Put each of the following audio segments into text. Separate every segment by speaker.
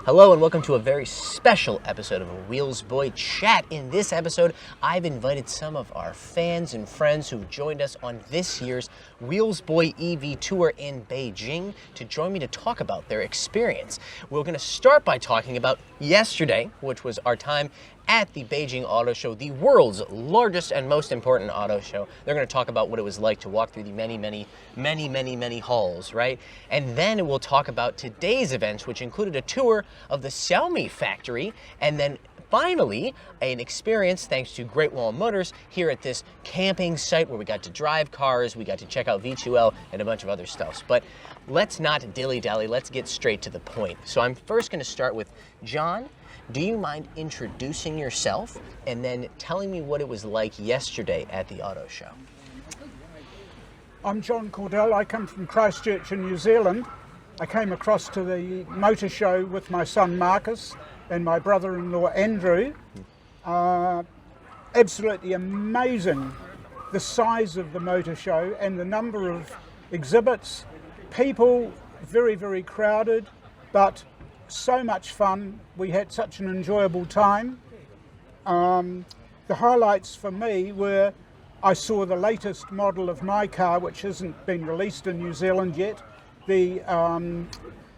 Speaker 1: Hello and welcome to a very special episode of Wheelsboy Chat. In this episode, I've invited some of our fans and friends who've joined us on this year's Wheelsboy EV Tour in Beijing to join me to talk about their experience. We're going to start by talking about yesterday, which was our time at the Beijing Auto Show, the world's largest and most important auto show. They're going to talk about what it was like to walk through the many halls, right? And then we'll talk about today's events, which included a tour of the Xiaomi factory, and then finally, an experience thanks to Great Wall Motors here at this camping site where we got to drive cars, we got to check out V2L and a bunch of other stuff. But let's not dilly-dally, let's get straight to the point. So I'm first going to start with John. Do you mind introducing yourself and then telling me what it was like yesterday at the auto show?
Speaker 2: I'm John Cordell. I come from Christchurch in New Zealand. I came across to the motor show with my son Marcus and my brother-in-law Andrew. Absolutely amazing, the size of the motor show and the number of exhibits. People, very, very crowded, but so much fun. We had such an enjoyable time. The highlights for me were I saw the latest model of my car, which hasn't been released in New Zealand yet, the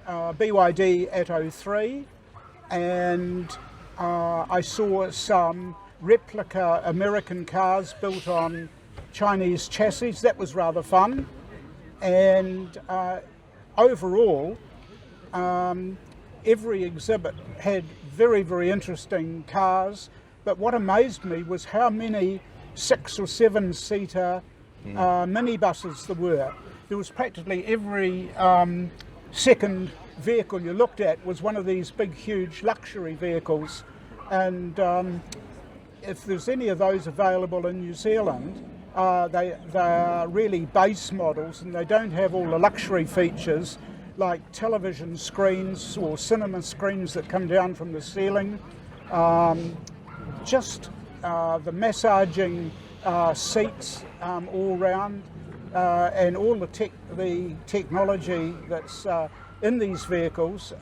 Speaker 2: BYD Atto 3, and I saw some replica American cars built on Chinese chassis. That was rather fun. And overall, every exhibit had very, very interesting cars, but what amazed me was how many 6 or 7 seater minibuses there were. There was practically every second vehicle you looked at was one of these big, huge luxury vehicles. And if there's any of those available in New Zealand, they are really base models and they don't have all the luxury features like television screens or cinema screens that come down from the ceiling. Just the massaging seats all round, and all the technology that's in these vehicles.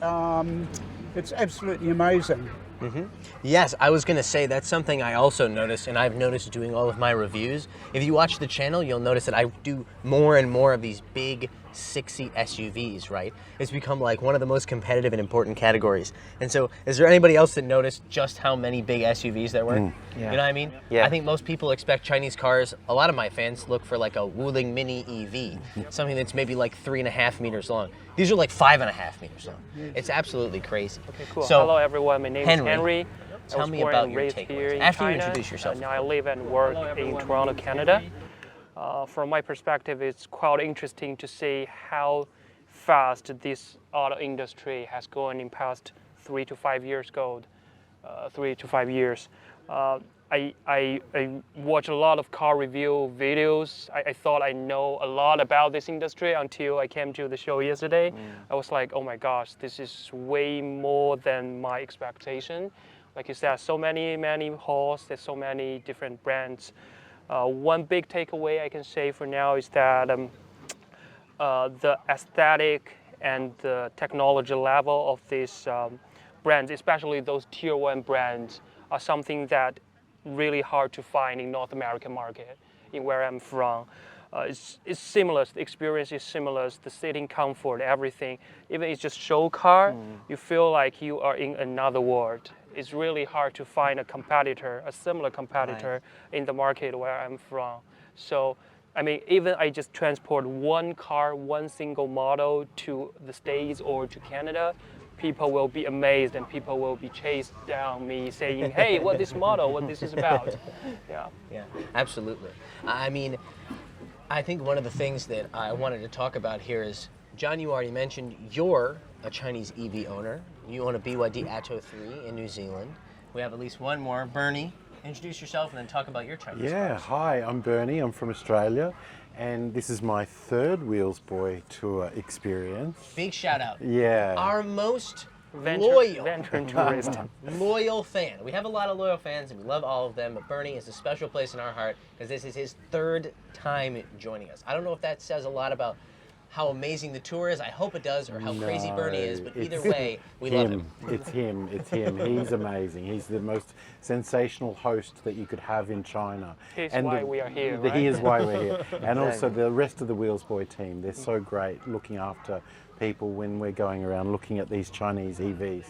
Speaker 2: It's absolutely amazing.
Speaker 1: Mm-hmm. Yes, I was going to say that's something I also noticed, and I've noticed doing all of my reviews. If you watch the channel, you'll notice that I do more and more of these big 6-seat SUVs, right? It's become like one of the most competitive and important categories. And so, is there anybody else that noticed just how many big SUVs there were?
Speaker 3: Yeah.
Speaker 1: You know what I mean?
Speaker 3: Yeah.
Speaker 1: I think most people expect Chinese cars. A lot of my fans look for like a Wuling Mini EV, something that's maybe like 3.5 meters long. These are like 5.5 meters long. It's absolutely crazy.
Speaker 4: Okay, cool.
Speaker 1: So,
Speaker 4: hello everyone, my name is Henry.
Speaker 1: Tell me
Speaker 4: born
Speaker 1: about
Speaker 4: and
Speaker 1: your
Speaker 4: raised
Speaker 1: takeaways.
Speaker 4: here in
Speaker 1: After you
Speaker 4: China.
Speaker 1: introduce yourself.
Speaker 4: Now I live and work in Toronto, Canada. From my perspective, it's quite interesting to see how fast this auto industry has gone in past 3 to 5 years. I watch a lot of car review videos. I thought I know a lot about this industry until I came to the show yesterday. I was like, oh my gosh, this is way more than my expectation. Like you said, so many halls, there's so many different brands. One big takeaway I can say for now is that the aesthetic and the technology level of these brands, especially those tier 1 brands, are something that really hard to find in North American market, in where I'm from. It's similar, the experience is similar, the sitting comfort, everything. Even it's just show car, you feel like you are in another world. It's really hard to find a competitor, a similar competitor in the market where I'm from. So, I mean, even I just transport one car, one single model to the States or to Canada, people will be amazed and people will be chased down me saying, hey, what this model, what this is about. Yeah,
Speaker 1: absolutely. I mean, I think one of the things that I wanted to talk about here is, John, you already mentioned you're a Chinese EV owner. You own a BYD Atto 3 in New Zealand. We have at least one more. Bernie, introduce yourself and then talk about your Chinese cars.
Speaker 3: Hi, I'm Bernie. I'm from Australia, and this is my 3rd Wheelsboy Tour experience.
Speaker 1: Big shout out.
Speaker 3: Yeah.
Speaker 1: Our most
Speaker 4: Venture tourist.
Speaker 1: loyal fan. We have a lot of loyal fans and we love all of them, but Bernie is a special place in our heart because this is his 3rd time joining us. I don't know if that says a lot about how amazing the tour is. I hope it does, or how crazy Bernie is. But either way, we love him.
Speaker 3: It's him. He's amazing. He's the most sensational host that you could have in China.
Speaker 4: Here's why we are here, right?
Speaker 3: He is why we're here. And also the rest of the Wheelsboy team. They're so great looking after people when we're going around looking at these Chinese EVs.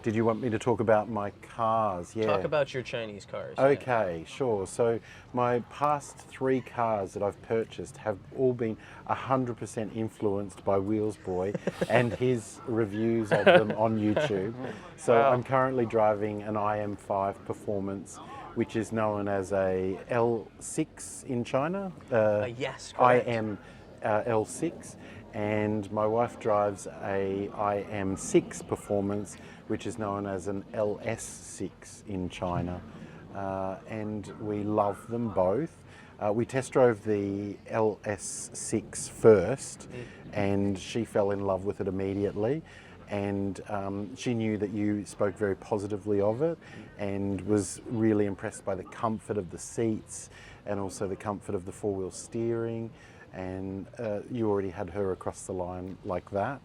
Speaker 3: Did you want me to talk about my cars? Yeah.
Speaker 1: Talk about your Chinese cars.
Speaker 3: Okay, sure. So my past 3 cars that I've purchased have all been 100% influenced by Wheelsboy and his reviews of them on YouTube. So
Speaker 4: Wow.
Speaker 3: I'm currently driving an IM5 Performance, which is known as a L6 in China.
Speaker 1: Yes, correct.
Speaker 3: IM L6. And my wife drives a IM6 Performance, which is known as an LS6 in China. And we love them both. We test drove the LS6 first, and she fell in love with it immediately. And she knew that you spoke very positively of it, and was really impressed by the comfort of the seats and also the comfort of the 4-wheel steering. And you already had her across the line like that,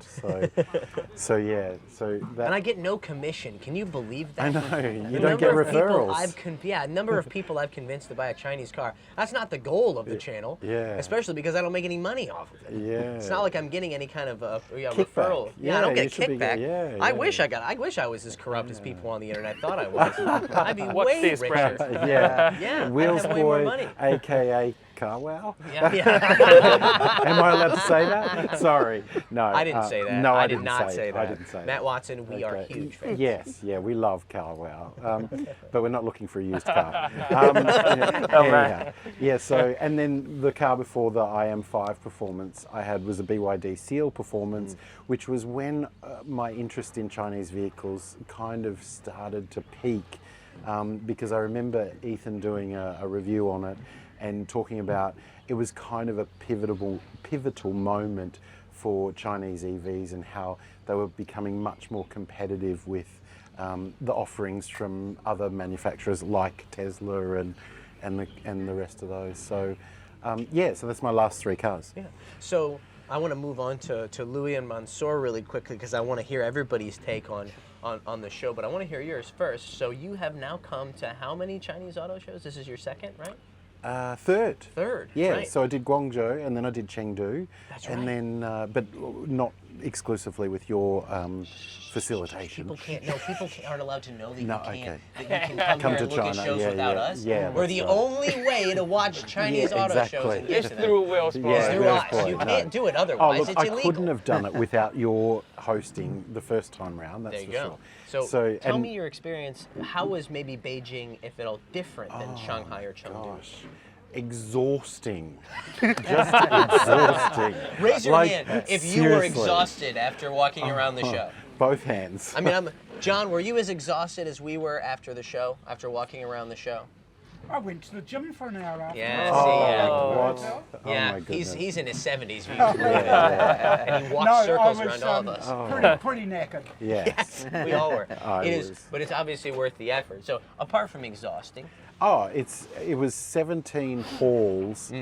Speaker 3: so yeah, so that.
Speaker 1: And I get no commission. Can you believe that?
Speaker 3: I know,
Speaker 1: The
Speaker 3: you don't get
Speaker 1: number of people
Speaker 3: referrals.
Speaker 1: a number of people I've convinced to buy a Chinese car. That's not the goal of the channel.
Speaker 3: Yeah.
Speaker 1: Especially because I don't make any money off of it.
Speaker 3: Yeah.
Speaker 1: It's not like I'm getting any kind of
Speaker 3: Kickback.
Speaker 1: referral. Yeah, I don't
Speaker 3: Yeah,
Speaker 1: get a
Speaker 3: you should be
Speaker 1: kickback.
Speaker 3: getting-
Speaker 1: I wish I was as corrupt as people on the internet thought I was. I'd be
Speaker 4: What's
Speaker 1: way
Speaker 4: the
Speaker 1: richer.
Speaker 4: expression?
Speaker 3: Yeah,
Speaker 1: Yeah, I'd have way more
Speaker 3: Wheelsboy,
Speaker 1: money.
Speaker 3: aka CarWow.
Speaker 1: Yeah, yeah.
Speaker 3: Am I allowed to say that? Sorry, no.
Speaker 1: I didn't say that.
Speaker 3: No,
Speaker 1: I did not
Speaker 3: say
Speaker 1: say
Speaker 3: it.
Speaker 1: that.
Speaker 3: I didn't say
Speaker 1: Matt
Speaker 3: that.
Speaker 1: Watson, we are
Speaker 3: Okay.
Speaker 1: huge fans.
Speaker 3: Yes, yeah, we love CarWow, but we're not looking for a used car. Anyhow, yeah. So, and then the car before the IM5 Performance I had was a BYD Seal Performance, which was when my interest in Chinese vehicles kind of started to peak, because I remember Ethan doing a review on it and talking about it was kind of a pivotal moment for Chinese EVs and how they were becoming much more competitive with the offerings from other manufacturers like Tesla and the rest of those. So yeah, so that's my last 3 cars.
Speaker 1: Yeah. So I want to move on to Louis and Mansour really quickly because I want to hear everybody's take on the show, but I want to hear yours first. So you have now come to how many Chinese auto shows? This is your second, right?
Speaker 3: Third.
Speaker 1: Third.
Speaker 3: Yeah,
Speaker 1: Right.
Speaker 3: so I did Guangzhou and then I did Chengdu.
Speaker 1: That's
Speaker 3: and
Speaker 1: right.
Speaker 3: then, but not exclusively with your facilitation.
Speaker 1: People aren't allowed to know that
Speaker 3: No,
Speaker 1: you can't.
Speaker 3: okay.
Speaker 1: That you can come here
Speaker 3: to
Speaker 1: and look at
Speaker 3: China,
Speaker 1: shows
Speaker 3: yeah,
Speaker 1: without
Speaker 3: yeah,
Speaker 1: us.
Speaker 3: yeah,
Speaker 1: We're
Speaker 3: that's
Speaker 1: the
Speaker 3: right.
Speaker 1: only way to watch Chinese
Speaker 3: Yeah,
Speaker 1: auto shows
Speaker 3: exactly.
Speaker 1: and gifts
Speaker 4: It's
Speaker 1: to them.
Speaker 4: through Wheelsboy.
Speaker 3: Yeah,
Speaker 1: Through
Speaker 3: Wheelsboy,
Speaker 1: us. You
Speaker 3: no.
Speaker 1: can't do it
Speaker 3: Oh,
Speaker 1: otherwise.
Speaker 3: look,
Speaker 1: It's
Speaker 3: I
Speaker 1: illegal.
Speaker 3: couldn't have done it without your hosting the first time round, that's
Speaker 1: There you
Speaker 3: for
Speaker 1: go.
Speaker 3: sure.
Speaker 1: So tell
Speaker 3: and-
Speaker 1: me your experience. How was maybe Beijing, if at all, different than Shanghai or Chengdu?
Speaker 3: Gosh, exhausting. Just exhausting.
Speaker 1: Raise your
Speaker 3: Like,
Speaker 1: hand if you were
Speaker 3: seriously.
Speaker 1: exhausted after walking around the show.
Speaker 3: Both hands.
Speaker 1: I mean, John, were you as exhausted as we were after the show, after walking around the show?
Speaker 2: I went to the gym for an hour after.
Speaker 1: Yeah,
Speaker 3: Oh,
Speaker 1: see, yeah.
Speaker 3: what? Oh
Speaker 1: Yeah,
Speaker 3: my
Speaker 1: he's
Speaker 3: goodness.
Speaker 1: in his 70s,
Speaker 3: Yeah,
Speaker 1: and he walks
Speaker 2: No,
Speaker 1: circles
Speaker 2: I was
Speaker 1: around all of us.
Speaker 2: pretty knackered.
Speaker 3: yes.
Speaker 1: We all were.
Speaker 3: I
Speaker 1: It is,
Speaker 3: was.
Speaker 1: but it's obviously worth the effort. So apart from exhausting,
Speaker 3: Oh, it was 17 hauls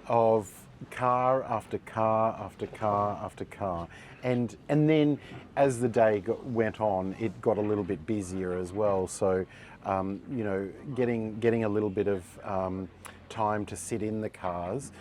Speaker 3: of car after car after car after car, and then as the day went on, it got a little bit busier as well. So, you know, getting a little bit of time to sit in the cars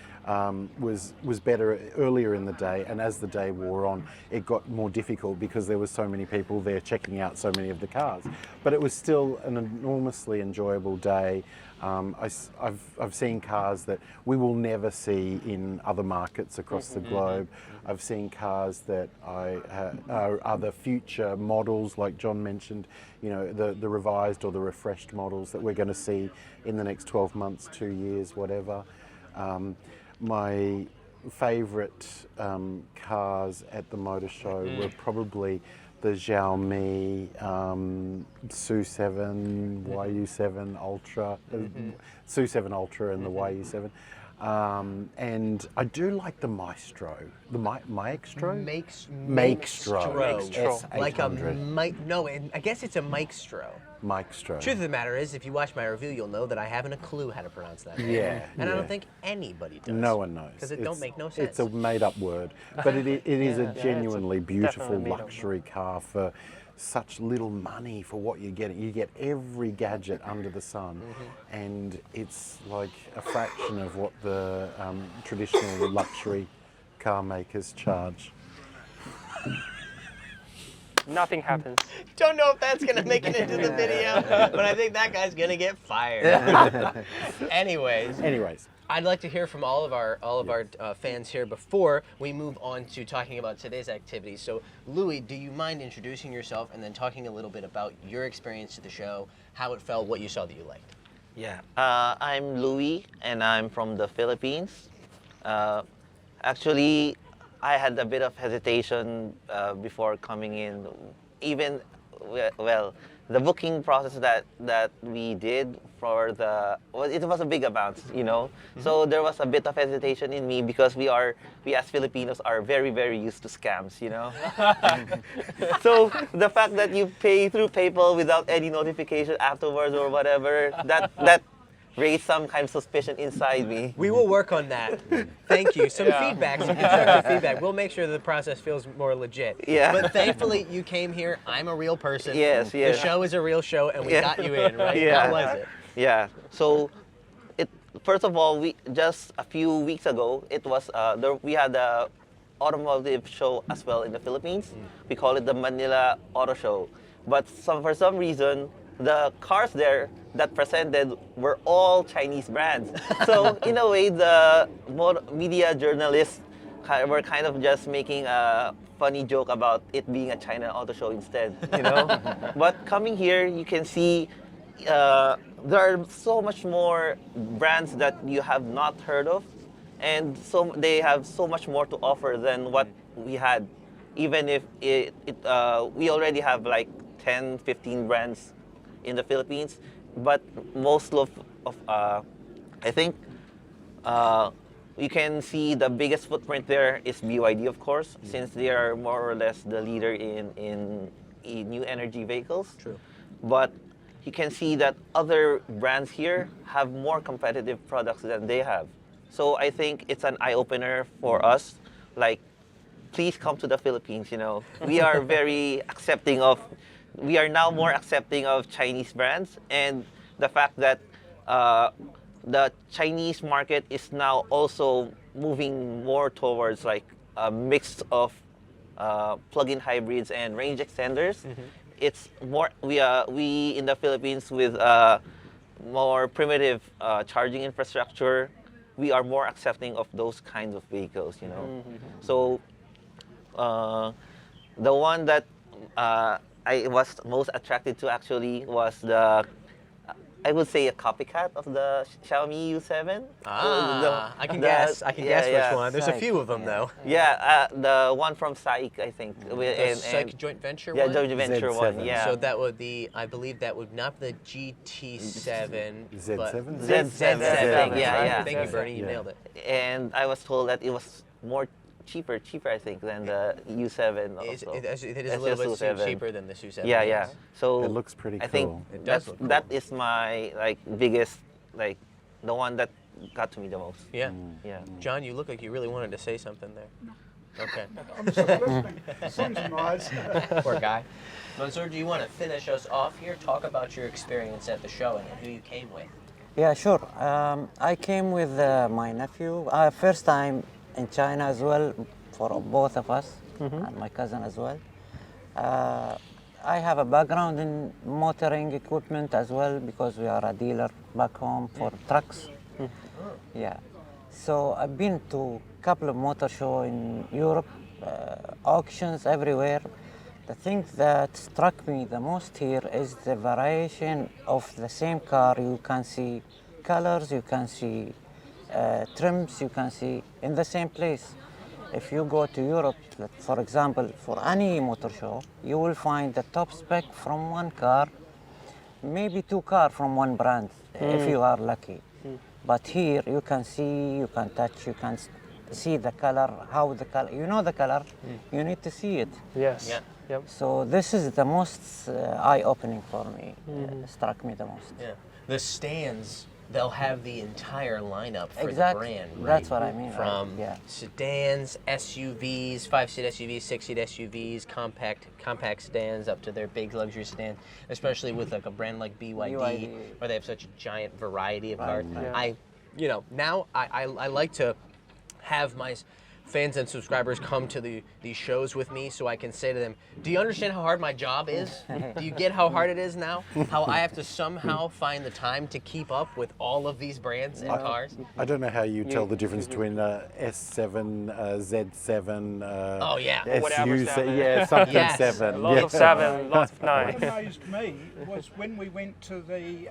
Speaker 3: was better earlier in the day, and as the day wore on, it got more difficult because there was so many people there checking out so many of the cars. But it was still an enormously enjoyable day. I've seen cars that we will never see in other markets across the globe. I've seen cars that are other future models, like John mentioned, you know, the revised or the refreshed models that we're going to see in the next 12 months, 2 years, whatever. My favourite cars at the motor show were probably the Xiaomi SU7, YU7 Ultra, SU7 Ultra and the YU7. And I do like the Maestro. The Maestro?
Speaker 1: Maestro.
Speaker 3: Maestro.
Speaker 1: Like a
Speaker 3: S800.
Speaker 1: no, I guess it's a Maestro.
Speaker 3: Maestro.
Speaker 1: Truth of the matter is, if you watch my review, you'll know that I haven't a clue how to pronounce that.
Speaker 3: Yeah,
Speaker 1: And I
Speaker 3: yeah.
Speaker 1: don't think anybody does.
Speaker 3: No one knows.
Speaker 1: Because it don't make no sense.
Speaker 3: It's a made-up word, but it is a genuinely beautiful
Speaker 4: definitely made-up
Speaker 3: luxury car for such little money for what you're getting. You get every gadget under the sun, and it's like a fraction of what the traditional luxury car makers charge.
Speaker 4: Nothing happens.
Speaker 1: Don't know if that's going to make it into the video, but I think that guy's going to get fired. Anyways, I'd like to hear from all of our fans here before we move on to talking about today's activities. So, Louis, do you mind introducing yourself and then talking a little bit about your experience at the show, how it felt, what you saw that you liked?
Speaker 5: Yeah, I'm Louis, and I'm from the Philippines. Actually, I had a bit of hesitation before coming in. Even, well, the booking process that we did for it was a big amount, you know. So there was a bit of hesitation in me because we as Filipinos are very, very used to scams, you know. So the fact that you pay through PayPal without any notification afterwards or whatever, that raised some kind of suspicion inside me.
Speaker 1: We will work on that. Thank you. Some feedback, some constructive feedback. We'll make sure the process feels more legit.
Speaker 5: Yeah.
Speaker 1: But thankfully, you came here. I'm a real person.
Speaker 5: Yes, yes.
Speaker 1: The show is a real show, and we got you in, right?
Speaker 5: Yeah.
Speaker 1: How was it?
Speaker 5: Yeah. So, first of all, we just a few weeks ago, it was we had the automotive show as well in the Philippines. We call it the Manila Auto Show. But for some reason, the cars there that presented were all Chinese brands. So in a way, the media journalists were kind of just making a funny joke about it being a China auto show instead, you know. But coming here, you can see there are so much more brands that you have not heard of, and so they have so much more to offer than what we had. Even if we already have like 10, 15 brands in the Philippines, but most of I think you can see the biggest footprint there is BYD, of course, since they are more or less the leader in new energy vehicles.
Speaker 1: True.
Speaker 5: But you can see that other brands here have more competitive products than they have. So I think it's an eye-opener for us. Like, please come to the Philippines, you know. We are very accepting of, we are now more accepting of Chinese brands, and the fact that the Chinese market is now also moving more towards like a mix of plug-in hybrids and range extenders. It's more, we in the Philippines with more primitive charging infrastructure, we are more accepting of those kinds of vehicles, you know. So the one that I was most attracted to actually was I would say a copycat of the Xiaomi U7.
Speaker 1: I can guess which one. There's a
Speaker 5: SAIC,
Speaker 1: few of them though.
Speaker 5: Yeah, the one from SAIC, I think.
Speaker 1: The SAIC joint venture
Speaker 5: yeah,
Speaker 1: one?
Speaker 5: joint venture
Speaker 3: Z7.
Speaker 5: one, yeah.
Speaker 1: So that would be, I believe that would not be the GT7, but
Speaker 3: Z7?
Speaker 5: Z7,
Speaker 1: right?
Speaker 5: yeah.
Speaker 1: Thank you, Bernie, you nailed it.
Speaker 5: And I was told that it was cheaper, I think, than the U7
Speaker 1: It is
Speaker 5: also.
Speaker 1: it is a little bit
Speaker 5: S7.
Speaker 1: cheaper than the SU7.
Speaker 5: Yeah.
Speaker 1: yes.
Speaker 5: So
Speaker 3: It looks pretty
Speaker 5: I think
Speaker 3: cool.
Speaker 1: It does look cool.
Speaker 5: that is my biggest the one that got to me the most.
Speaker 1: Yeah.
Speaker 5: Yeah.
Speaker 1: John, you look like you really wanted to say something there. Okay.
Speaker 2: I'm just listening. Sun's nice.
Speaker 1: Poor guy. Mansoor, do you want to finish us off here? Talk about your experience at the show and who you came with.
Speaker 6: Yeah, sure. I came with my nephew. First time in China as well for both of us and my cousin as well. I have a background in motoring equipment as well because we are a dealer back home for trucks. Yeah. So I've been to a couple of motor shows in Europe, auctions everywhere. The thing that struck me the most here is the variation of the same car. You can see colors, you can see trims, you can see in the same place. If you go to Europe, for example, for any motor show, you will find the top spec from one car, maybe two cars from one brand, if you are lucky. But here you can see, you can touch, you can see the color, how the color, you know the color, you need to see it.
Speaker 4: Yes.
Speaker 1: Yeah.
Speaker 4: Yep.
Speaker 6: So this is the most eye-opening for me, struck me the most.
Speaker 1: Yeah. The stands, they'll have the entire lineup for
Speaker 6: Exactly.
Speaker 1: the brand, right?
Speaker 6: That's what I mean.
Speaker 1: From
Speaker 6: yeah.
Speaker 1: sedans, SUVs, 5-seat SUVs, 6-seat SUVs, compact sedans, up to their big luxury sedans, especially with like a brand like BYD, where they have such a giant variety of cars.
Speaker 4: Yeah.
Speaker 1: Now I like to have my fans and subscribers come to these shows with me so I can say to them, do you understand how hard my job is? Do you get how hard it is now? How I have to somehow find the time to keep up with all of these brands and cars?
Speaker 3: I don't know how you tell the difference between S7, Z7,
Speaker 1: Oh, yeah.
Speaker 4: Whatever
Speaker 3: SU,
Speaker 4: seven.
Speaker 3: yeah, something
Speaker 1: Yes.
Speaker 3: 7.
Speaker 4: Lots of 7, lots of
Speaker 2: What
Speaker 4: 9.
Speaker 2: amazed me was when we went to the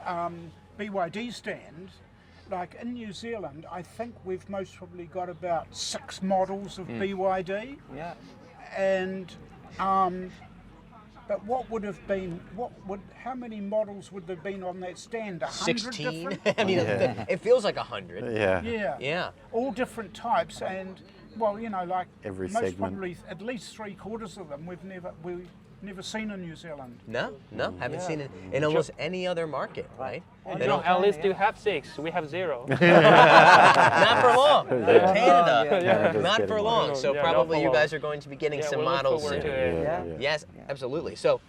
Speaker 2: BYD stand. Like in New Zealand, I think we've most probably got about 6 models of BYD,
Speaker 6: Yeah.
Speaker 2: and but what would have been how many models would there have been on that stand? 100
Speaker 1: 16?
Speaker 2: different?
Speaker 1: I mean, it feels like 100.
Speaker 3: Yeah.
Speaker 2: Yeah.
Speaker 1: Yeah.
Speaker 2: All different types, and well, like
Speaker 3: Every
Speaker 2: most
Speaker 3: segment.
Speaker 2: probably at least 3/4 of them we've never seen in New Zealand.
Speaker 1: No, haven't seen it in almost any other market, right?
Speaker 4: You
Speaker 1: They
Speaker 4: know,
Speaker 1: don't,
Speaker 4: at least you have 6. We have 0.
Speaker 1: not for long. Canada,
Speaker 3: Canada's
Speaker 1: not
Speaker 3: getting
Speaker 1: for
Speaker 3: one.
Speaker 1: long. So
Speaker 4: Yeah, not
Speaker 1: probably
Speaker 4: for
Speaker 1: you
Speaker 4: long.
Speaker 1: guys are going to be getting
Speaker 4: Yeah,
Speaker 1: some
Speaker 4: we look
Speaker 1: models
Speaker 4: forward
Speaker 1: soon.
Speaker 4: to it.
Speaker 3: Yeah.
Speaker 1: Yes, absolutely. So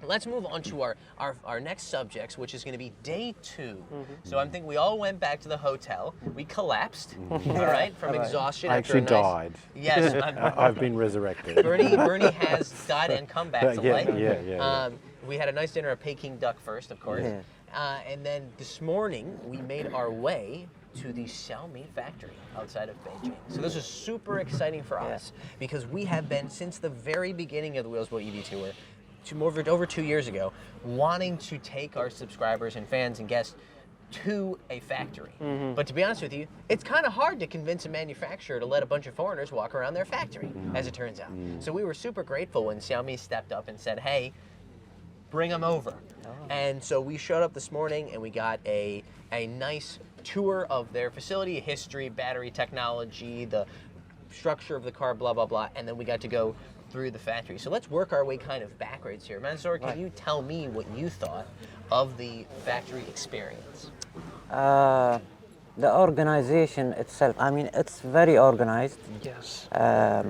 Speaker 1: let's move on to our next subjects, which is going to be day 2. So I'm thinking we all went back to the hotel. We collapsed, all right, from exhaustion.
Speaker 3: I
Speaker 1: after a
Speaker 3: actually
Speaker 1: nice,
Speaker 3: died.
Speaker 1: Yes,
Speaker 3: I've been resurrected.
Speaker 1: Bernie has died and come back to
Speaker 3: Yeah,
Speaker 1: life.
Speaker 3: yeah.
Speaker 1: We had a nice dinner at Peking Duck first, of course.
Speaker 6: Yeah.
Speaker 1: And then this morning, we made our way to the Xiaomi factory outside of Beijing. So this is super exciting for us because we have been, since the very beginning of the Wheelsboy EV Tour, over 2 years ago, wanting to take our subscribers and fans and guests to a factory. But to be honest with you, it's kind of hard to convince a manufacturer to let a bunch of foreigners walk around their factory, as it turns out. So we were super grateful when Xiaomi stepped up and said, hey, bring them over. And so we showed up this morning and we got a nice tour of their facility, history, battery technology, the structure of the car, blah, blah, blah. And then we got to go through the factory. So let's work our way kind of backwards here. Mansoor, can you tell me what you thought of the factory experience?
Speaker 6: The organization itself, I mean, it's very organized.
Speaker 4: Yes.
Speaker 6: I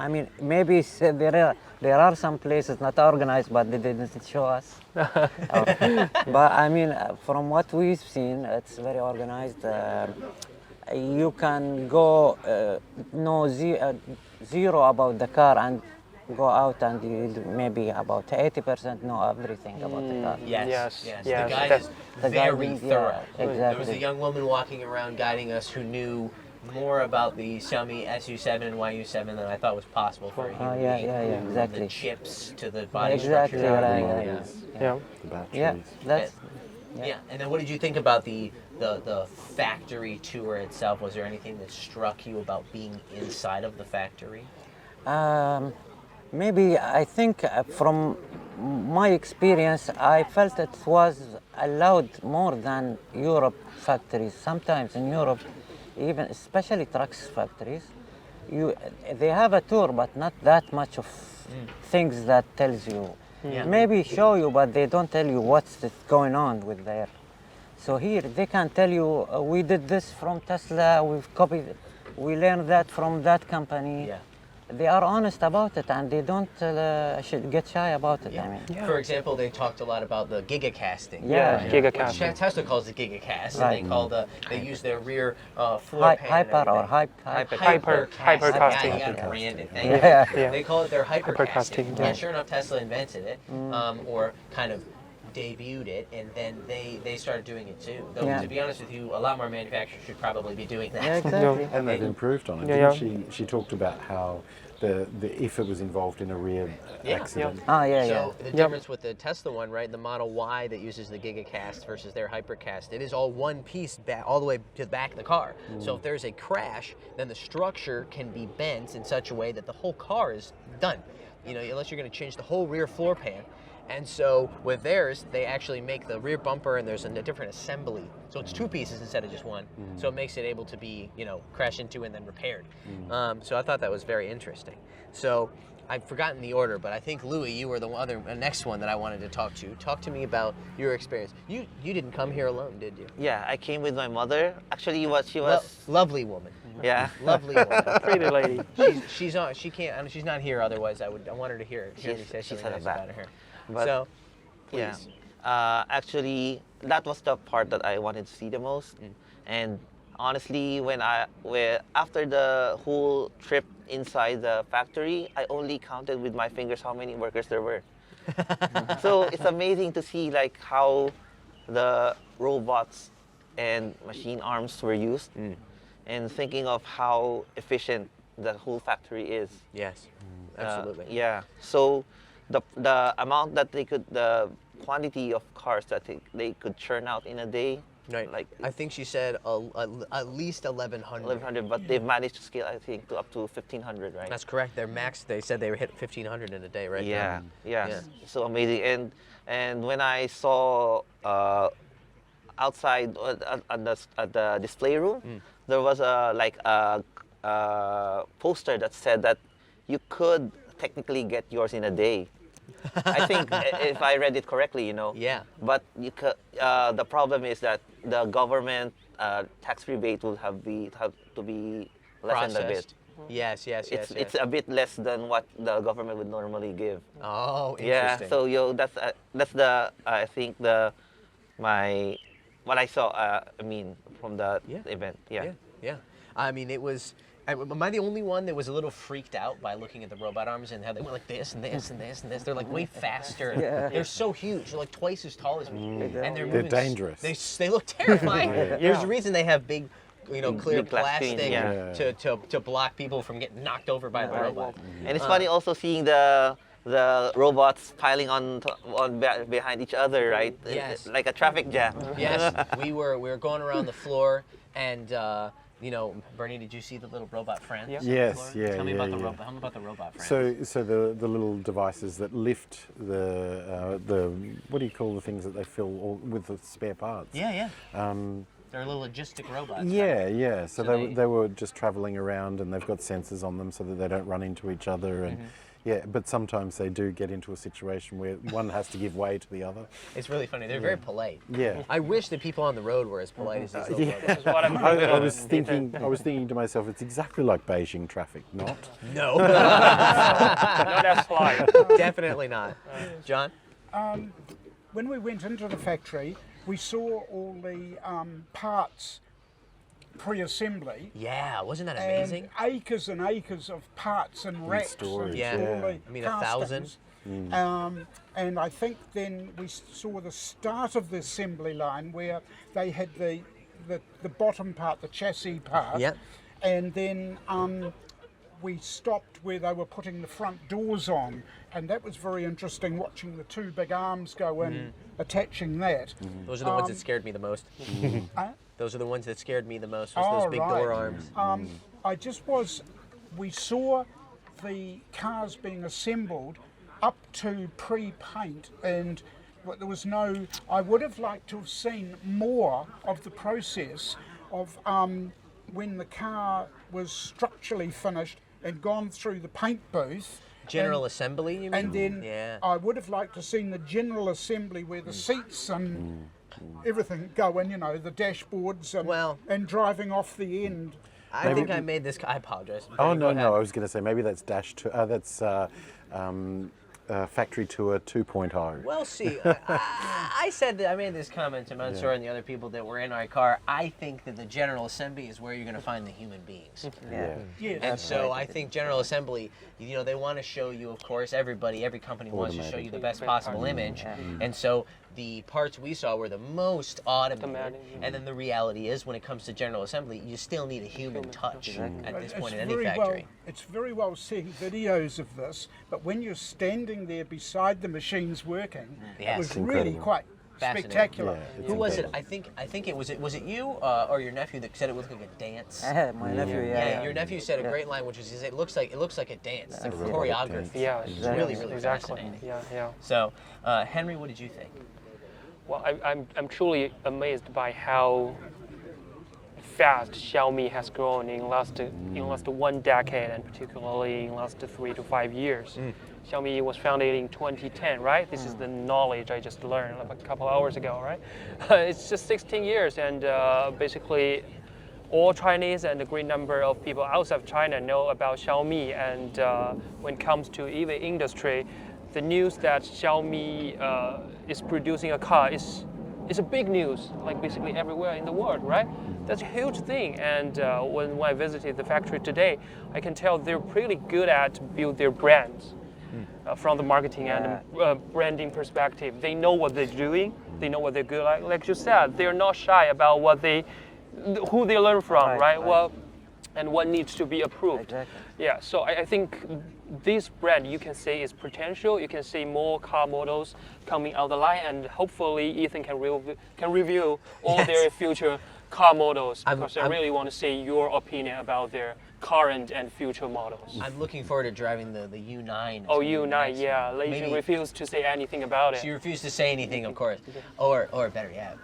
Speaker 6: mean, maybe there are some places not organized, but they didn't show us. But I mean, from what we've seen, it's very organized. You can go know zero about the car and go out and you maybe about 80% know everything about the car.
Speaker 1: Yes.
Speaker 4: Yes.
Speaker 1: The
Speaker 4: Yes.
Speaker 1: guide
Speaker 4: That-
Speaker 1: is
Speaker 6: the
Speaker 1: very
Speaker 6: guiding,
Speaker 1: thorough.
Speaker 6: yeah,
Speaker 1: There was a
Speaker 6: exactly.
Speaker 1: young woman walking around guiding us who knew more about the Xiaomi SU7 and YU7 than I thought was possible for a human
Speaker 6: yeah,
Speaker 1: being.
Speaker 6: yeah,
Speaker 1: From
Speaker 6: exactly.
Speaker 1: the chips to the body
Speaker 6: Exactly,
Speaker 1: structure.
Speaker 6: right,
Speaker 1: Yeah.
Speaker 6: right.
Speaker 4: Yeah.
Speaker 3: The batteries.
Speaker 6: Yeah, that's
Speaker 1: Yeah. And then what did you think about the factory tour itself? Was there anything that struck you about being inside of the factory?
Speaker 6: maybe I think from my experience, I felt it was allowed more than Europe factories. Sometimes in Europe, even especially trucks factories, they have a tour, but not that much of things that tells you.
Speaker 1: Yeah.
Speaker 6: Maybe show you, but they don't tell you what's going on with there. So here they can tell you, we did this from Tesla, we've copied it, we learned that from that company.
Speaker 1: Yeah.
Speaker 6: They are honest about it and they don't should get shy about it. I mean,
Speaker 1: For example, they talked a lot about the gigacasting.
Speaker 6: Yeah.
Speaker 1: right?
Speaker 4: Gigacasting.
Speaker 1: Which Tesla calls it gigacast.
Speaker 6: Right.
Speaker 1: And they use their rear floor pan. and
Speaker 6: hyper or
Speaker 1: everything.
Speaker 4: Hypercasting.
Speaker 1: Yeah, you got to brand it. Thank you.
Speaker 6: Yeah.
Speaker 1: They call it their hypercasting.
Speaker 4: Hypercasting,
Speaker 1: Yeah,
Speaker 4: yeah.
Speaker 1: sure enough, Tesla invented it, or kind of debuted it, and then they started doing it too. Though,
Speaker 6: Yeah.
Speaker 1: to be honest with you, a lot more manufacturers should probably be doing that.
Speaker 6: yeah, exactly.
Speaker 3: And they've improved on it,
Speaker 4: Yeah,
Speaker 3: didn't she? She talked about how the if it was involved in a rear accident.
Speaker 6: Oh, yeah,
Speaker 1: So
Speaker 6: yeah.
Speaker 1: the difference with the Tesla one, right, the Model Y that uses the Gigacast versus their Hypercast, it is all one piece all the way to the back of the car. So if there's a crash, then the structure can be bent in such a way that the whole car is done. unless you're going to change the whole rear floor pan. And so with theirs, they actually make the rear bumper, and there's a different assembly. So it's two pieces instead of just one. So it makes it able to be, crashed into and then repaired. So I thought that was very interesting. So I've forgotten the order, but I think Louis, you were the next one that I wanted to talk to. Talk to me about your experience. You didn't come here alone, did you?
Speaker 5: Yeah, I came with my mother. Actually, she was
Speaker 1: Lovely woman.
Speaker 5: yeah.
Speaker 1: Lovely woman.
Speaker 4: Pretty lady.
Speaker 1: She's not here. Otherwise, I want her to hear me say
Speaker 5: She's
Speaker 1: something
Speaker 5: at
Speaker 1: nice
Speaker 5: the back.
Speaker 1: about her.
Speaker 5: But
Speaker 1: So,
Speaker 5: yeah,
Speaker 1: please.
Speaker 5: actually, that was the part that I wanted to see the most. And honestly, after the whole trip inside the factory, I only counted with my fingers how many workers there were. So it's amazing to see like how the robots and machine arms were used, and thinking of how efficient the whole factory is.
Speaker 1: Yes, absolutely.
Speaker 5: Yeah. So the amount that the quantity of cars that they could churn out in a day,
Speaker 1: Right.
Speaker 5: like
Speaker 1: I think she said at least 1,100.
Speaker 5: 1,100, but they've managed to scale, I think, to up to 1,500, right?
Speaker 1: That's correct. Their max, they said they were hit 1,500 in a day, right?
Speaker 5: Yeah,
Speaker 1: Yeah.
Speaker 5: yeah, so amazing. And when I saw outside at the display room, there was a poster that said that you could technically get yours in a day. I think if I read it correctly,
Speaker 1: Yeah.
Speaker 5: But the problem is that the government tax rebate will have to be lessened a bit.
Speaker 1: Processed. Yes.
Speaker 5: It's a bit less than what the government would normally give.
Speaker 1: Oh,
Speaker 5: Yeah,
Speaker 1: interesting.
Speaker 5: so that's the I think what I saw. From the event.
Speaker 1: Yeah. I mean, it was. Am I the only one that was a little freaked out by looking at the robot arms and how they went like this and this and this and this? They're like way faster.
Speaker 6: Yeah.
Speaker 1: They're so huge. They're like twice as tall as me, and they're
Speaker 3: They're
Speaker 1: moving
Speaker 3: dangerous.
Speaker 1: They look terrifying. There's a reason they have big, clear
Speaker 5: Big glass screens,
Speaker 1: plastic
Speaker 5: yeah.
Speaker 1: to block people from getting knocked over by the robot.
Speaker 5: And it's funny also seeing the robots piling on behind each other, right?
Speaker 1: Yes.
Speaker 5: Like a traffic jam.
Speaker 1: Yes, we were going around the floor, and Bernie, did you see the little robot friends?
Speaker 4: Yeah.
Speaker 1: on the
Speaker 3: Yes,
Speaker 1: floor?
Speaker 3: yeah,
Speaker 1: Tell me
Speaker 3: yeah,
Speaker 1: about the
Speaker 3: yeah.
Speaker 1: robot. Tell me about the robot friends.
Speaker 3: So the little devices that lift the what do you call the things that they fill with the spare parts?
Speaker 1: Yeah. They're little logistic robots. right?
Speaker 3: Yeah. So
Speaker 1: they-
Speaker 3: they were just travelling around, and they've got sensors on them so that they don't run into each other. And but sometimes they do get into a situation where one has to give way to the other.
Speaker 1: It's really funny. They're very polite.
Speaker 3: Yeah.
Speaker 1: I wish that people on the road were as polite as these little robots.
Speaker 4: This is what I'm
Speaker 3: I was thinking to myself, it's exactly like Beijing traffic, not?
Speaker 1: No,
Speaker 4: No, that's fly.
Speaker 1: definitely not. John?
Speaker 2: When we went into the factory, we saw all the parts pre-assembly.
Speaker 1: Yeah, wasn't that
Speaker 2: And
Speaker 1: amazing?
Speaker 2: acres and acres of parts and racks
Speaker 3: storage,
Speaker 2: and
Speaker 1: Yeah.
Speaker 2: all the
Speaker 1: I mean, 1,000.
Speaker 2: castings. And I think then we saw the start of the assembly line where they had the bottom part, the chassis part.
Speaker 1: Yep.
Speaker 2: And then we stopped where they were putting the front doors on, and that was very interesting, watching the two big arms go in, attaching that.
Speaker 1: Those are the ones that scared me the most. Those are the ones that scared me the most, was those big door arms.
Speaker 2: We saw the cars being assembled up to pre-paint, and there was no, I would have liked to have seen more of the process of when the car was structurally finished and gone through the paint booth.
Speaker 1: General assembly, you mean?
Speaker 2: And then
Speaker 1: yeah.
Speaker 2: I would have liked to have seen the general assembly where the seats and everything go in, the dashboards and driving off the end.
Speaker 1: I think I made this. I apologize.
Speaker 3: Oh,
Speaker 1: Go
Speaker 3: no, I
Speaker 1: ahead.
Speaker 3: was going to say maybe that's Factory Tour 2.0.
Speaker 1: Well, see, I said that I made this comment to Mansour and the other people that were in our car. I think that the General Assembly is where you're going to find the human beings.
Speaker 3: Yeah.
Speaker 2: Yes.
Speaker 1: And so I think General Assembly, they want to show you, of course, every company wants to show you the best possible image. And so the parts we saw were the most automated. And then the reality is, when it comes to General Assembly, you still need a human touch at this point in any factory.
Speaker 2: It's very well seeing videos of this, but when you're standing there beside the machines working,
Speaker 1: Yes.
Speaker 2: it was
Speaker 1: It's
Speaker 2: really
Speaker 3: incredible.
Speaker 2: quite
Speaker 1: Fascinating.
Speaker 2: spectacular.
Speaker 3: Yeah, it's
Speaker 1: Who was it?
Speaker 3: incredible.
Speaker 1: I think it was it you or your nephew that said it looked like a dance?
Speaker 6: My nephew,
Speaker 1: Yeah, your nephew said a great line, which is it looks like a dance. It's like
Speaker 3: robotic
Speaker 1: choreography.
Speaker 3: dance.
Speaker 4: Yeah,
Speaker 1: It's
Speaker 6: exactly.
Speaker 1: really, really
Speaker 4: exactly.
Speaker 1: fascinating.
Speaker 4: Yeah.
Speaker 1: So, Henry, what did you think?
Speaker 4: Well, I'm truly amazed by how fast Xiaomi has grown in last 1 decade, and particularly in last 3 to 5 years. Xiaomi was founded in 2010, right? This is the knowledge I just learned a couple hours ago, right? It's just 16 years, and basically all Chinese and a great number of people outside of China know about Xiaomi. And when it comes to EV industry, the news that Xiaomi is producing a car is a big news, like basically everywhere in the world, right? That's a huge thing. And when I visited the factory today, I can tell they're pretty good at build their brands. From the marketing and branding perspective, they know what they're doing. They know what they're good at. Like you said, they're not shy about who they learn from, right? Well, and what needs to be approved.
Speaker 6: Exactly.
Speaker 4: Yeah. So I think this brand, you can say, is potential. You can see more car models coming out the line, and hopefully Ethan can review all their future car models, because I really want to see your opinion about their current and future models.
Speaker 1: I'm looking forward to driving the U9.
Speaker 4: Oh, U9, yeah. Leighton refused to say anything about it.
Speaker 1: She refused to say anything, of course. Or better yet,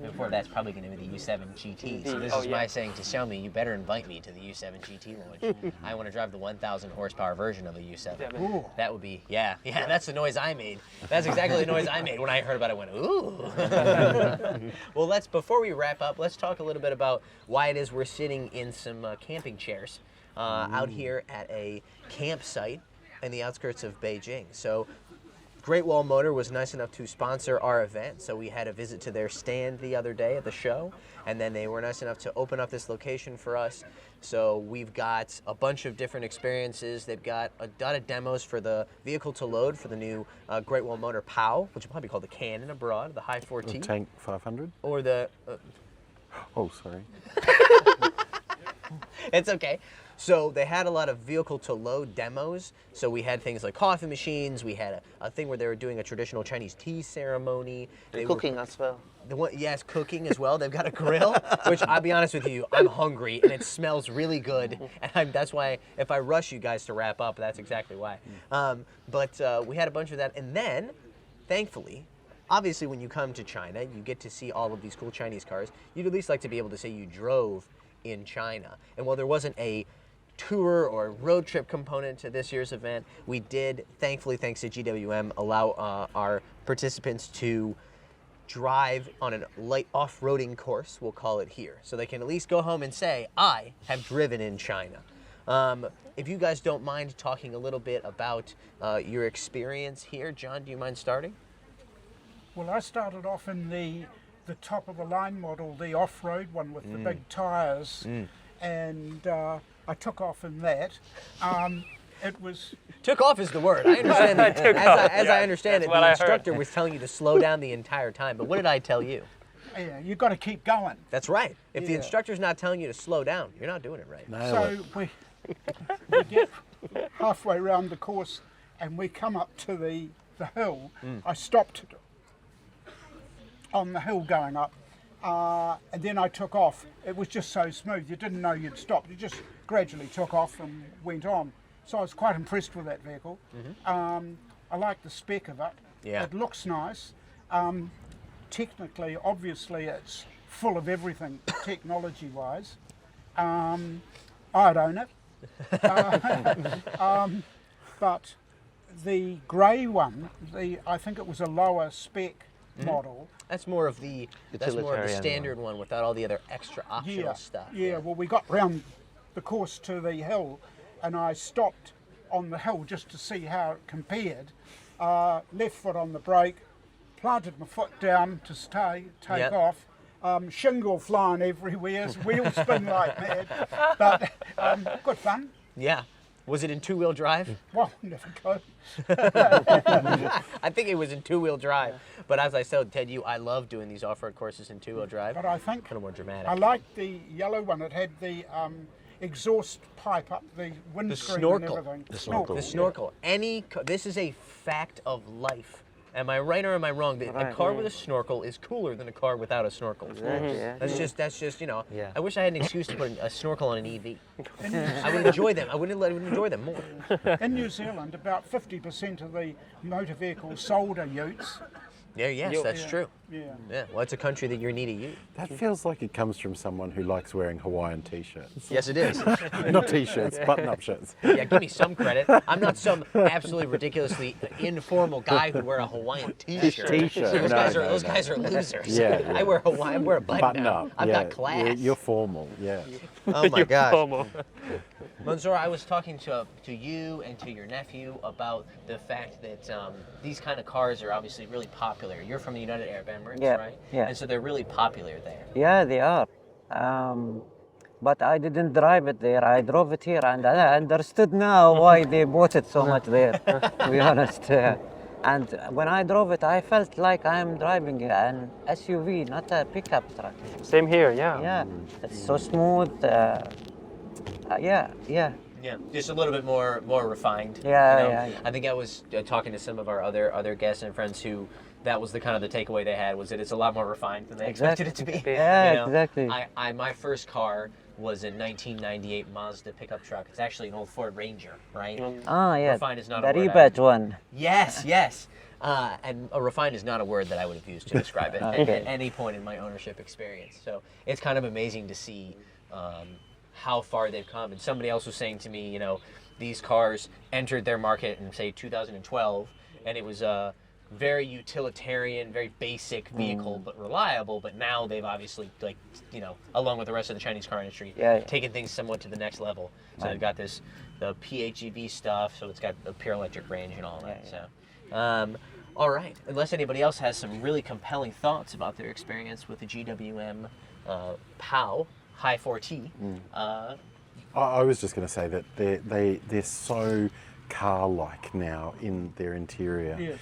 Speaker 1: before that's probably going to be the U7 GT. So this is my saying to Xiaomi, you better invite me to the U7 GT launch. I want to drive the 1,000 horsepower version of the U7.
Speaker 2: Ooh.
Speaker 1: That would be, yeah, that's the noise I made. That's exactly the noise I made when I heard about it. I went, ooh. Well, before we wrap up, let's talk a little bit about why it is we're sitting in some camping chairs out here at a campsite in the outskirts of Beijing. So Great Wall Motor was nice enough to sponsor our event, so we had a visit to their stand the other day at the show, and then they were nice enough to open up this location for us. So we've got a bunch of different experiences. They've got a lot of demos for the vehicle to load for the new Great Wall Motor POW, which will probably be called the Cannon abroad, the High 4T.
Speaker 3: The Tank 500.
Speaker 1: Or the...
Speaker 3: Oh, sorry.
Speaker 1: It's okay. So they had a lot of vehicle to load demos. So we had things like coffee machines. We had a thing where they were doing a traditional Chinese tea ceremony. They
Speaker 5: Cooking as well.
Speaker 1: Yes, cooking as well. They've got a grill, which I'll be honest with you, I'm hungry and it smells really good. And that's why if I rush you guys to wrap up, that's exactly why. But we had a bunch of that. And then, thankfully, obviously when you come to China, you get to see all of these cool Chinese cars. You'd at least like to be able to say you drove in China. And while there wasn't a tour or road trip component to this year's event, we did, thankfully, thanks to GWM, allow our participants to drive on a light off-roading course, we'll call it here. So they can at least go home and say, I have driven in China. If you guys don't mind talking a little bit about your experience here, John, do you mind starting?
Speaker 2: Well, I started off in the top of the line model, the off-road one with the big tyres, and I took off in that. It was...
Speaker 1: Took off is the word. I understand that. As I understand it, the instructor was telling you to slow down the entire time. But what did I tell you?
Speaker 2: Yeah, you've got to keep going.
Speaker 1: That's right. If the instructor's not telling you to slow down, you're not doing it right.
Speaker 2: So we get halfway around the course and we come up to the hill. I stopped on the hill going up, and then I took off. It was just so smooth, you didn't know you'd stopped. You just gradually took off and went on. So I was quite impressed with that vehicle. I like the spec of it.
Speaker 1: Yeah.
Speaker 2: It looks nice. Technically, obviously, it's full of everything technology-wise. I'd own it. But the grey one, I think it was a lower spec model.
Speaker 1: That's more of the
Speaker 5: Utilitarian
Speaker 1: standard one without all the other extra optional stuff.
Speaker 2: Yeah, well, we got round the course to the hill, and I stopped on the hill just to see how it compared. Left foot on the brake, planted my foot down to take off. Shingle flying everywhere, wheels spin like mad, but good fun.
Speaker 1: Yeah. Was it in two-wheel drive?
Speaker 2: Well, never go.
Speaker 1: I think it was in two-wheel drive. But as I said, Ted, I love doing these off-road courses in two-wheel drive.
Speaker 2: But I think
Speaker 1: kind of more dramatic.
Speaker 2: I liked the yellow one. It had the exhaust pipe up the windscreen
Speaker 1: snorkel.
Speaker 2: and everything.
Speaker 3: The snorkel.
Speaker 1: The snorkel. This is a fact of life Am I right or am I wrong? That a
Speaker 6: Right.
Speaker 1: car with a snorkel is cooler than a car without a snorkel.
Speaker 6: Exactly, yeah.
Speaker 1: That's just, you know.
Speaker 6: Yeah.
Speaker 1: I wish I had an excuse to put a snorkel on an EV. I would enjoy them. I would enjoy them more.
Speaker 2: In New Zealand, about 50% of the motor vehicles sold are utes.
Speaker 1: Yeah, yes, that's true.
Speaker 2: Yeah.
Speaker 1: Yeah, well, it's a country that you're needing you.
Speaker 3: That feels like it comes from someone who likes wearing Hawaiian t-shirts.
Speaker 1: Yes, it is.
Speaker 3: Not t-shirts, button-up shirts.
Speaker 1: Yeah, give me some credit. I'm not some absolutely ridiculously informal guy who'd wear a Hawaiian t-shirt.
Speaker 3: T-shirt,
Speaker 1: Those
Speaker 3: no,
Speaker 1: guys are
Speaker 3: no,
Speaker 1: those
Speaker 3: no.
Speaker 1: guys are losers.
Speaker 3: Yeah, yeah.
Speaker 1: I wear Hawaiian. I wear a button up.
Speaker 3: Button-up.
Speaker 1: I've
Speaker 3: yeah.
Speaker 1: got class.
Speaker 3: You're formal, yeah.
Speaker 1: Oh my gosh.
Speaker 4: FOMO.
Speaker 1: Mansoor, I was talking to you and to your nephew about the fact that these kind of cars are obviously really popular. You're from the United Arab Emirates,
Speaker 6: Yeah,
Speaker 1: right?
Speaker 6: yeah.
Speaker 1: And so they're really popular there.
Speaker 6: Yeah, they are. But I didn't drive it there. I drove it here, and I understood now why they bought it so much there. To be honest. And when I drove it, I felt like I'm driving an SUV, not a pickup truck.
Speaker 4: Same here, yeah.
Speaker 6: Yeah, it's so smooth. Yeah.
Speaker 1: Yeah, just a little bit more refined.
Speaker 6: Yeah,
Speaker 1: you know?
Speaker 6: yeah.
Speaker 1: I think I was talking to some of our other guests and friends who that was the kind of the takeaway they had was that it's a lot more refined than they expected it to be.
Speaker 6: Yeah,
Speaker 1: You know?
Speaker 6: exactly.
Speaker 1: My first car was a 1998 Mazda pickup truck. It's actually an old Ford Ranger, right?
Speaker 6: Ah, yeah.
Speaker 1: Refined is not
Speaker 6: the
Speaker 1: a word I-
Speaker 6: rebate one.
Speaker 1: Yes, yes. And a refined is not a word that I would have used to describe it
Speaker 6: Okay.
Speaker 1: at any point in my ownership experience. So it's kind of amazing to see how far they've come. And somebody else was saying to me, you know, these cars entered their market in, say, 2012, and it was a very utilitarian, very basic vehicle, but reliable. But now they've obviously, like, you know, along with the rest of the Chinese car industry,
Speaker 6: Yeah, yeah.
Speaker 1: taken things somewhat to the next level. So they've got the PHEV stuff, so it's got a pure electric range and all that.
Speaker 6: Yeah,
Speaker 1: So, all right. Unless anybody else has some really compelling thoughts about their experience with the GWM POW High 4T.
Speaker 3: I was just going to say that they're so car-like now in their interior.
Speaker 2: Yes.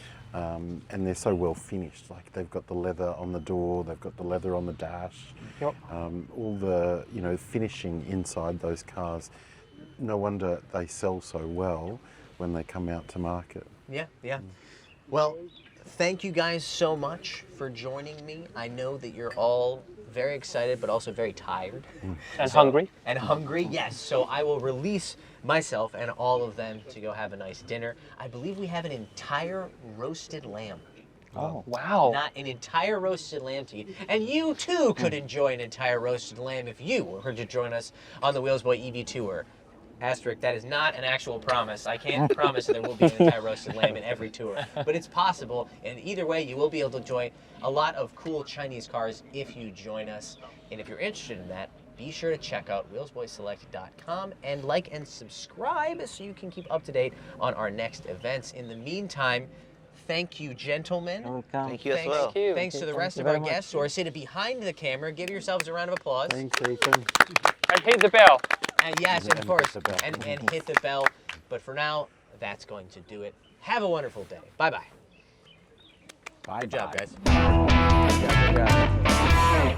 Speaker 3: And they're so well finished. Like they've got the leather on the door, they've got the leather on the dash.
Speaker 4: Yep.
Speaker 3: All the finishing inside those cars. No wonder they sell so well when they come out to market.
Speaker 1: Yeah, yeah. Well, thank you guys so much for joining me. I know that you're all very excited, but also very tired.
Speaker 4: And hungry.
Speaker 1: And hungry, yes. So I will release myself and all of them to go have a nice dinner. I believe we have an entire roasted lamb.
Speaker 6: Oh.
Speaker 4: Wow.
Speaker 1: Not an entire roasted lamb to eat. And you too could enjoy an entire roasted lamb if you were to join us on the Wheelsboy EV Tour. Asterisk, that is not an actual promise. I can't promise that there will be an entire roasted lamb in every tour. But it's possible, and either way, you will be able to enjoy a lot of cool Chinese cars if you join us. And if you're interested in that, be sure to check out wheelsboyselect.com and like and subscribe so you can keep up to date on our next events. In the meantime, thank you, gentlemen.
Speaker 6: Welcome.
Speaker 5: Thank you as
Speaker 1: Thanks,
Speaker 5: well.
Speaker 4: Thank you.
Speaker 1: thanks to the
Speaker 6: Thank
Speaker 1: rest
Speaker 6: you
Speaker 1: of our
Speaker 6: very much.
Speaker 1: guests who are sitting behind the camera. Give yourselves a round of applause.
Speaker 3: Thanks, Ethan.
Speaker 4: And hit the bell.
Speaker 1: And yes,
Speaker 3: And
Speaker 1: of course,
Speaker 3: hit the bell.
Speaker 1: and hit the bell. But for now, that's going to do it. Have a wonderful day. Bye-bye.
Speaker 3: Bye.
Speaker 1: Good job, guys.
Speaker 6: Good job.